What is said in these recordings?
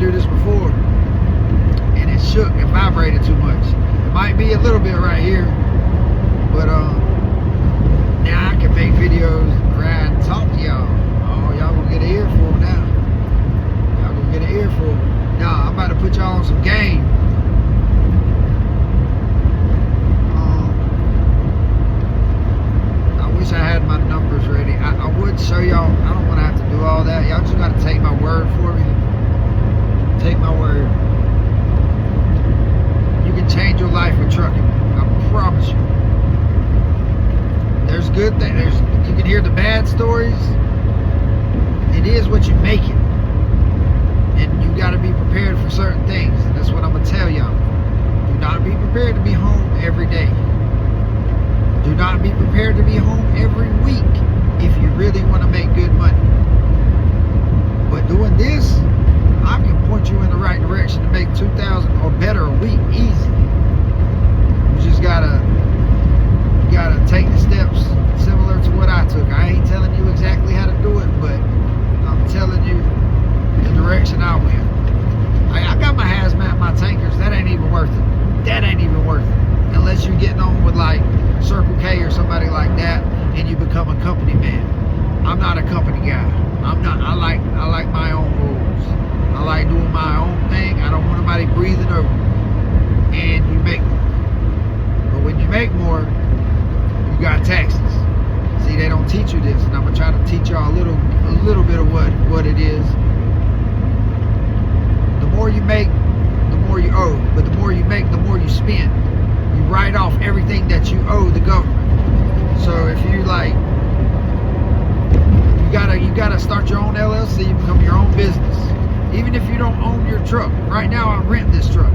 do this before, and it shook and vibrated too much. It might be a little bit right here, but now I can make videos, ride, and talk to y'all. Oh, y'all gonna get an earful now. Y'all gonna get an earful. Now I'm about to put y'all on some game. I wish I had my numbers ready. I would show y'all. I don't want to have to do all that. Y'all just got to take my word for me. Take my word. You can change your life with trucking. I promise you. There's good things. You can hear the bad stories. It is what you make it. And you got to be prepared for certain things. And that's what I'm going to tell y'all. Do not be prepared to be home every day. Do not be prepared to be home every week if you really want to make good money. But doing this, I can point you in the right direction to make $2,000 or better a week easy. You just gotta take the steps similar to what I took. I ain't telling you exactly how to do it, but I'm telling you the direction I went. I got my hazmat, my tankers. That ain't even worth it. That ain't even worth it. Unless you're getting on with like Circle K or somebody like that, and you become a company man. I'm not a company guy. I'm not. I like my own rules. I like doing my own thing. I don't want nobody breathing over me. And you make more. But when you make more, you got taxes. See, they don't teach you this, and I'm gonna try to teach y'all a little bit of what it is. The more you make, the more you owe. But the more you make, the more you spend. You write off everything that you owe the government. So if you like, you gotta start your own LLC, become your own business. Even if you don't own your truck. Right now I rent this truck,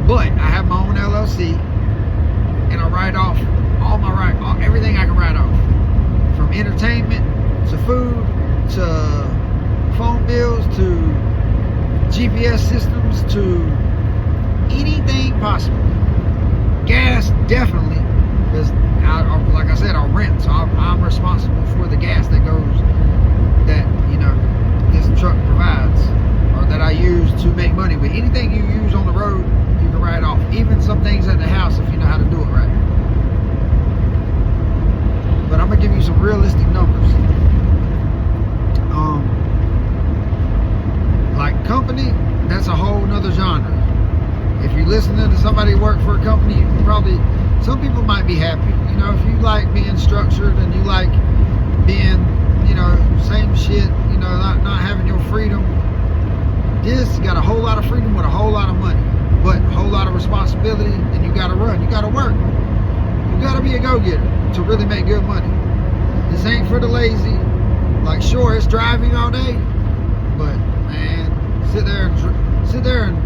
but I have my own LLC, and I write off everything I can write off, from entertainment to food to phone bills to GPS systems to anything possible. Gas, definitely, because like I said, I rent, so I'm responsible for the gas that goes, that this truck provides, or that I use to make money with. Anything you use on the road, you can write off. Even some things at the house, if you know how to do it right. But I'm gonna give you some realistic numbers. Like company, that's a whole nother genre. If you're listening to somebody work for a company, you probably, some people might be happy. If you like being structured and you like being, same shit, not having your freedom. This got a whole lot of freedom with a whole lot of money, but a whole lot of responsibility, and you got to run. You got to work. You got to be a go-getter to really make good money. This ain't for the lazy. Like, sure, it's driving all day, but man, sit there and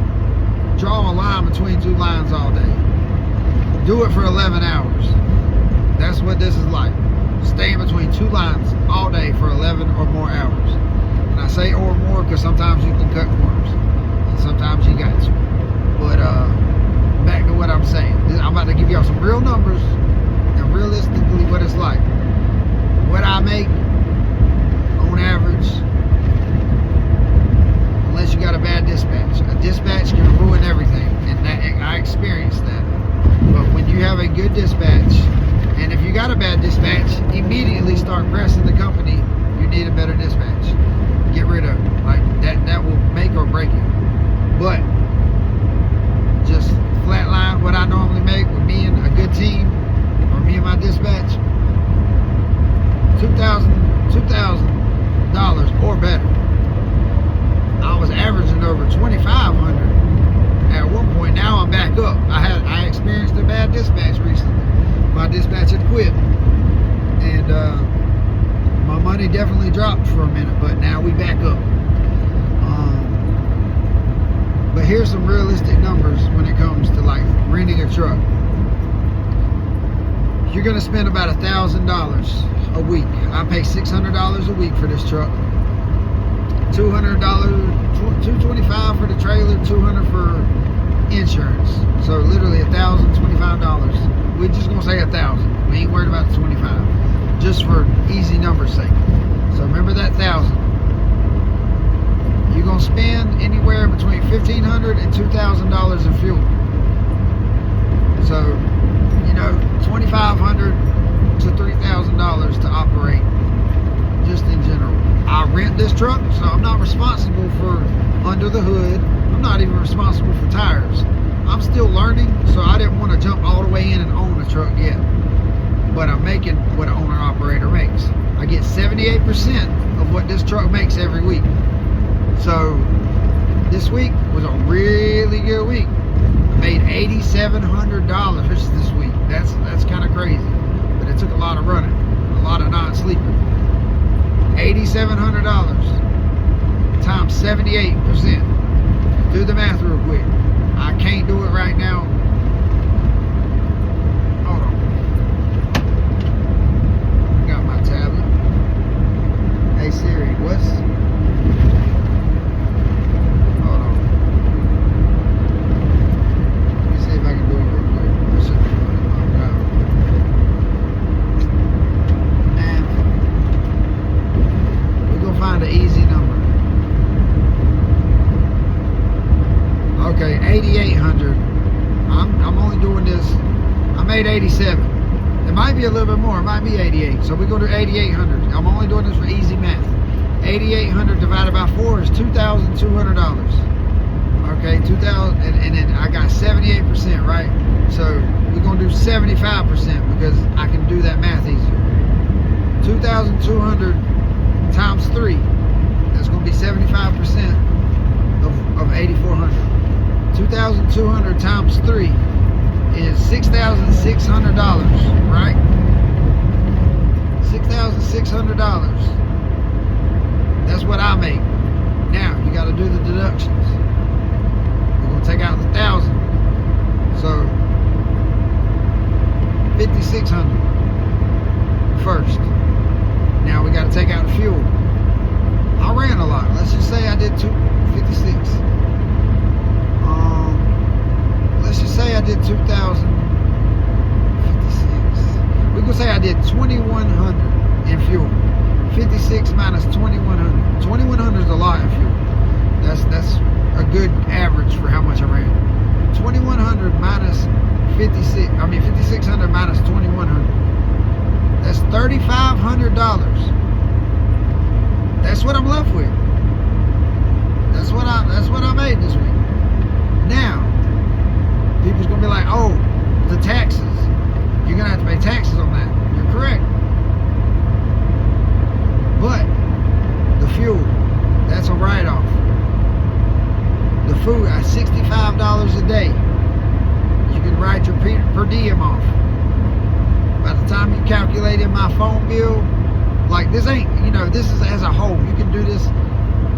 draw a line between two lines all day. Do it for 11 hours. That's what this is like. Stay in between two lines all day for 11 or more hours. And I say or more because sometimes you can cut corners, and sometimes you got to. But back to what I'm saying. I'm about to give y'all some real numbers and realistically what it's like. What I make on average, unless you got a bad dispatch. A dispatch can ruin everything, and I experienced that. But when you have a good dispatch, and if you got a bad dispatch, immediately start pressing the company. You need a better dispatch. Get rid of it. Like that will make or break it. But just flatline what I normally make with me and a good team, or me and my dispatch, $2,000 or better. I was averaging over $2,500 at one point. Now I'm back up. I experienced a bad dispatch recently. My dispatch had quit, and my money definitely dropped for a minute, but now we back up. But here's some realistic numbers when it comes to like renting a truck. You're gonna spend about $1,000 a week. I pay $600 a week for this truck. $200, $225 for the trailer, $200 for insurance. So literally $1,025. We're just gonna say 1,000. We ain't worried about the 25, just for easy numbers sake. So remember that 1,000. You're gonna spend anywhere between $1,500 and $2,000 in fuel. So, you know, $2,500 to $3,000 to operate, just in general. I rent this truck, so I'm not responsible for under the hood. I'm not even responsible for tires. I'm still learning, so I didn't want to jump all the way in and own the truck yet. But I'm making what an owner-operator makes. I get 78% of what this truck makes every week. So this week was a really good week. I made $8,700 this week. That's kind of crazy, but it took a lot of running, a lot of not sleeping. $8,700 times 78%. Do the math real quick. I can't do it right now. Hold on. Got my tablet. Hey Siri, what's... Hold on. Let me see if I can do it real quick. I should be doing it long time. And we're gonna find an easy number. Okay, 8,800. I'm only doing this. I made 87. It might be a little bit more. It might be 88. So we're going to do 8,800. I'm only doing this for easy math. 8,800 divided by 4 is $2,200. Okay, 2,000, and then I got 78%, right? So we're going to do 75% because I can do that math easier. 2,200 times 3. That's going to be 75% of 8,400. 2,200 times 3 is $6,600, right? $6,600. That's what I make. Now you got to do the deductions. We're gonna take out the 1,000, so 5,600 first. Now we got to take out the fuel. I ran a lot. Let's just say I did 256. Let's just say I did 2,056. We can say I did 2,100 in fuel. 56 minus 2,100. 2,100 is a lot in fuel. That's a good average for how much I ran. 2,100 minus 56. I mean 5,600 minus 2,100. That's $3,500. That's what I'm left with. That's what I made this week. Now, people's gonna be like, oh, the taxes. You're gonna have to pay taxes on that. You're correct. But the fuel, that's a write-off. The food at $65 a day. You can write your per diem off. By the time you calculate in my phone bill, like this ain't, you know, this is as a whole. You can do this.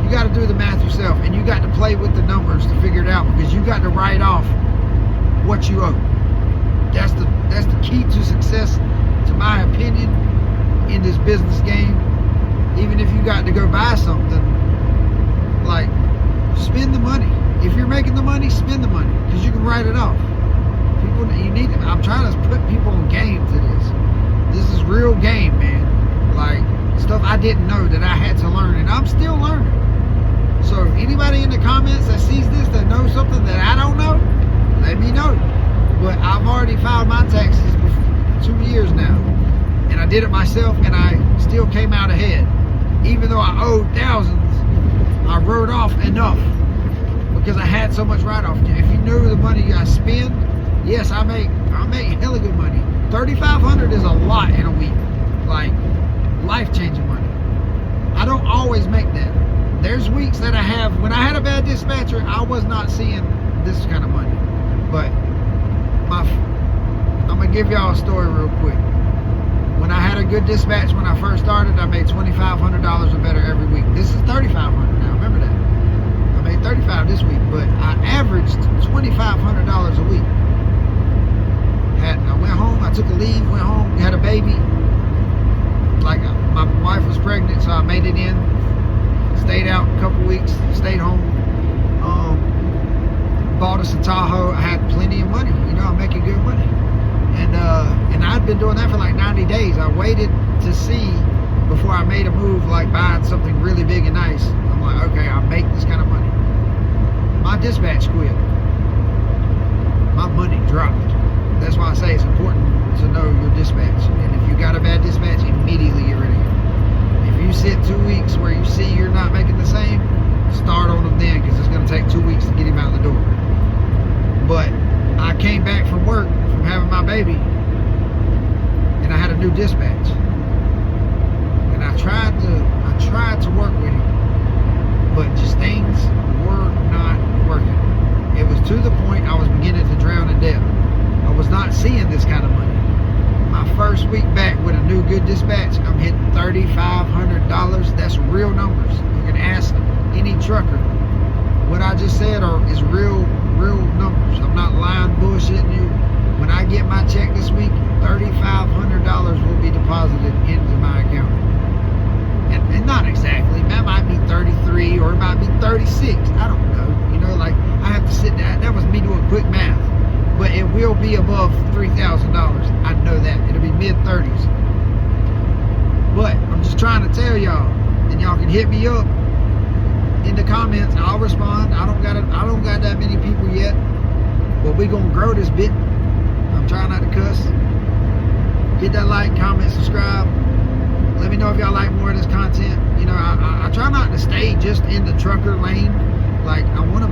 You got to do the math yourself, and you got to play with the numbers to figure it out, because you got to write off what you owe. That's the key to success, to my opinion, in this business game. Even if you got to go buy something, like, spend the money. If you're making the money, spend the money, because you can write it off. People, you need to, I'm trying to put people on game to this. This is real game, man. Like, stuff I didn't know that I had to learn, and I'm still learning. So anybody in the comments that sees this, that knows something that I don't know, let me know. But I've already filed my taxes for 2 years now, and I did it myself, and I still came out ahead. Even though I owed thousands, I wrote off enough because I had so much write-off. If you knew the money I spend, yes, I make hella good money. $3,500 is a lot in a week, like life-changing money. I don't always make that. There's weeks that I have, when I had a bad dispatcher, I was not seeing this kind of money. But I'm gonna give y'all a story real quick. When I had a good dispatch when I first started, I made $2,500 or better every week. This is $3,500 now, remember that. I made $35 this week, but I averaged $2,500 a week. I went home, I took a leave, went home, we had a baby. Like, my wife was pregnant, so I made it in. Stayed out a couple weeks, stayed home. Bought us a Tahoe. I had plenty of money. You know, I'm making good money. And I'd been doing that for like 90 days. I waited to see before I made a move like buying something really big and nice. I'm I'm like, okay, I make this kind of money. My dispatch quit. My money dropped. That's why I say it's important to know your dispatch. And if you got a bad dispatch, immediately get rid of it. If you sit 2 weeks where you see you're not making the same, start on them then, because it's going to take 2 weeks to get him out the door. But I came back from work from having my baby, and I had a new dispatch. And I tried to work with him, but just things were not working. It was to the point I was beginning to drown in debt. I was not seeing this kind of money. My first week back with a new good dispatch, I'm hitting $3,500. That's real numbers. You can ask any trucker. What I just said is real numbers. I'm not lying, bullshitting you. When I get my check this week, $3,500 will be deposited into my account. And not exactly. That might be 33 or it might be 36. I don't know. You know, like I have to sit down. That was me doing quick math. But it will be above $3,000. I know that. It'll be mid-30s. But I'm just trying to tell y'all, and y'all can hit me up in the comments. I'll respond. I don't got that many people yet, but we gonna grow this bit. I'm trying not to cuss. Hit that like, comment, subscribe. Let me know if y'all like more of this content. You know, I try not to stay just in the trucker lane. Like, I want to